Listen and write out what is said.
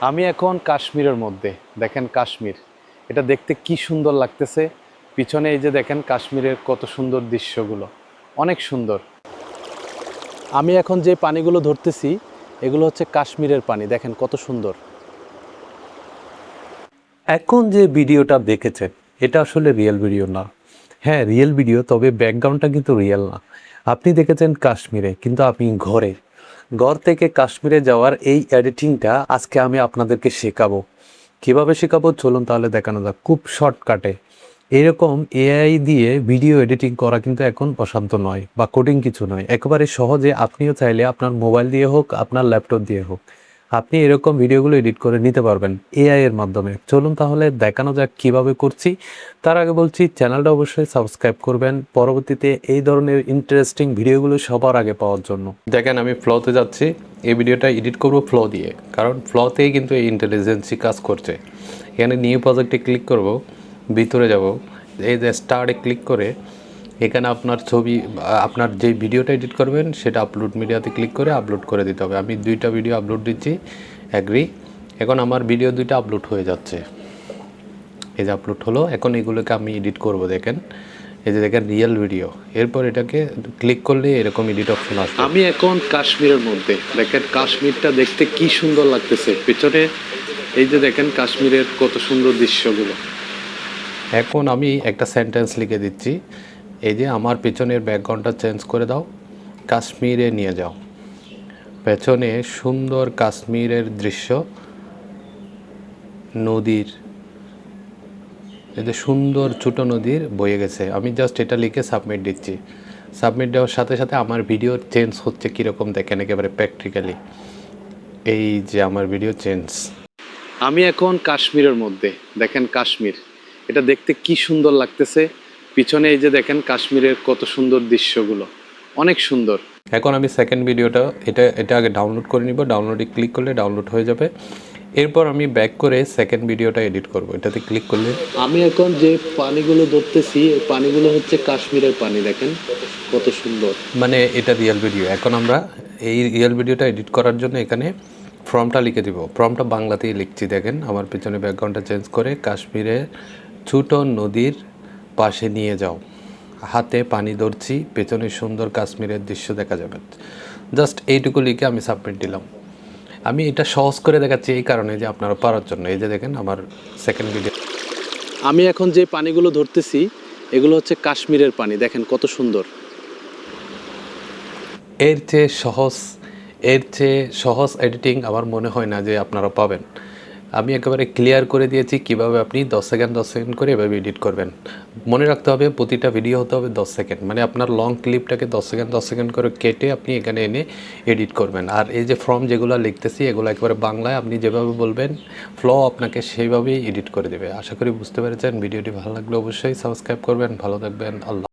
আমি এখন কাশ্মীরের মধ্যে, দেখেন কাশ্মীর, এটা দেখতে কি সুন্দর লাগতেছে। পিছনে এই যে দেখেন কাশ্মীরের কত সুন্দর দৃশ্যগুলো, অনেক সুন্দর। আমি এখন যে পানিগুলো ধরতেছি এগুলো হচ্ছে কাশ্মীরের পানি, দেখেন কত সুন্দর। এখন যে ভিডিওটা দেখেছেন এটা আসলে রিয়েল ভিডিও না। হ্যাঁ রিয়েল ভিডিও, তবে ব্যাকগ্রাউন্ডটা কিন্তু রিয়েল না। আপনি দেখেছেন কাশ্মীরে, কিন্তু আপনি ঘর থেকে কাশ্মীরে যাওয়ার এই এডিটিংটা আজকে আমি আপনাদেরকে শেখাবো। কিভাবে শেখাবো চলুন তাহলে দেখানো যাক খুব শর্টকাটে। এরকম এআই দিয়ে ভিডিও এডিটিং করা কিন্তু এখন অসাধ্য নয় বা কঠিন কিছু নয়, একেবারে সহজে আপনিও চাইলে আপনার মোবাইল দিয়ে হোক আপনার ল্যাপটপ দিয়ে হোক আপনি এরকম ভিডিওগুলো এডিট করে নিতে পারবেন এআই এর মাধ্যমে। চলুন তাহলে দেখানো যাক কিভাবে করছি। তার আগে বলছি চ্যানেলটা অবশ্যই সাবস্ক্রাইব করবেন পরবর্তীতে এই ধরনের ইন্টারেস্টিং ভিডিওগুলো সবার আগে পাওয়ার জন্য। দেখেন আমি ফ্লোতে যাচ্ছি, এই ভিডিওটা এডিট করব ফ্লো দিয়ে, কারণ ফ্লোতেই কিন্তু এই ইন্টেলিজেন্সি কাজ করছে। এখানে নিউ প্রজেক্টে ক্লিক করব, ভিতরে যাব, এই যে স্টার্টে ক্লিক করে এখানে আপনার ছবি, আপনার যে ভিডিওটা এডিট করবেন সেটা আপলোড মিডিয়াতে ক্লিক করে আপলোড করে দিতে হবে। আমি 2টা ভিডিও আপলোড দিচ্ছি, অ্যাগ্রি। এখন আমার ভিডিও 2টা আপলোড হয়ে যাচ্ছে, এই যে আপলোড হলো। এখন এগুলোকে আমি এডিট করব, দেখেন এই যে দেখেন রিয়েল ভিডিও। এরপর এটাকে ক্লিক করলে এরকম এডিট অপশন আসবে। আমি এখন কাশ্মীরের মধ্যে, দেখেন কাশ্মীরটা দেখতে কি সুন্দর লাগতেছে। পেছনে এই যে দেখেন কাশ্মীরের কত সুন্দর দৃশ্যগুলো। এখন আমি একটা সেন্টেন্স লিখে দিচ্ছি, এই যে আমার পেছনের ব্যাকগ্রাউন্ডটা চেঞ্জ করে দাও, কাশ্মীরে নিয়ে যাও। পেছনে সুন্দর কাশ্মীরের দৃশ্য, নদীর, এই যে সুন্দর ছোটো নদীর বয়ে গেছে। আমি জাস্ট এটা লিখে সাবমিট দিচ্ছি। সাবমিট দেওয়ার সাথে সাথে আমার ভিডিও চেঞ্জ হচ্ছে কীরকম দেখেন, একেবারে প্র্যাকটিক্যালি। এই যে আমার ভিডিও চেঞ্জ। আমি এখন কাশ্মীরের মধ্যে, দেখেন কাশ্মীর, এটা দেখতে কি সুন্দর লাগতেছে। পিছনে এই যে দেখেন কাশ্মীরের কত সুন্দর দৃশ্যগুলো, অনেক সুন্দর। এখন আমি সেকেন্ড ভিডিওটা এটা আগে ডাউনলোড করে নিব, ডাউনলোডে ক্লিক করলে ডাউনলোড হয়ে যাবে। এরপর আমি ব্যাক করে সেকেন্ড ভিডিওটা এডিট করব, এটাতে ক্লিক করলে। আমি এখন যে পানিগুলো ধরতেছি এই পানিগুলো হচ্ছে কাশ্মীরের পানি, দেখেন কত সুন্দর। মানে এটা রিয়েল ভিডিও। এখন আমরা এই রিয়েল ভিডিওটা এডিট করার জন্য এখানে ফর্মটা লিখে দিব। ফর্মটা বাংলাতেই লিখছি, দেখেন আমার পিছনে ব্যাকগ্রাউন্ডটা চেঞ্জ করে কাশ্মীরের ছোট নদীর পাশে নিয়ে যাও, হাতে পানি ধরছি, পেছনে সুন্দর কাশ্মীরের দৃশ্য দেখা যাবে। জাস্ট এইটুকু লিখে আমি সাবমিট দিলাম। আমি এটা সহজ করে দেখাচ্ছি এই কারণে যে আপনারা পারার জন্য। এই যে দেখেন আমার সেকেন্ড ভিডিও। আমি এখন যে পানিগুলো ধরতেছি এগুলো হচ্ছে কাশ্মীরের পানি, দেখেন কত সুন্দর। এর চেয়ে সহজ এডিটিং আমার মনে হয় না যে আপনারা পাবেন। আমি একেবারে ক্লিয়ার করে দিয়েছি কিভাবে আপনি 10 সেকেন্ড করে এভাবে এডিট করবেন। মনে রাখতে হবে প্রতিটা ভিডিও হতে হবে 10 সেকেন্ড, মানে আপনার লং ক্লিপটাকে 10 সেকেন্ড করে কেটে আপনি এখানে এনে এডিট করবেন। আর এই যে ফর্ম যেগুলো লিখতেছি এগুলো একেবারে বাংলায়, আপনি যেভাবে বলবেন ফ্লো আপনাকে সেইভাবেই এডিট করে দেবে। আশা করি বুঝতে পেরেছেন। ভিডিওটি ভালো লাগলে অবশ্যই সাবস্ক্রাইব করবেন। ভালো থাকবেন, আল্লাহ।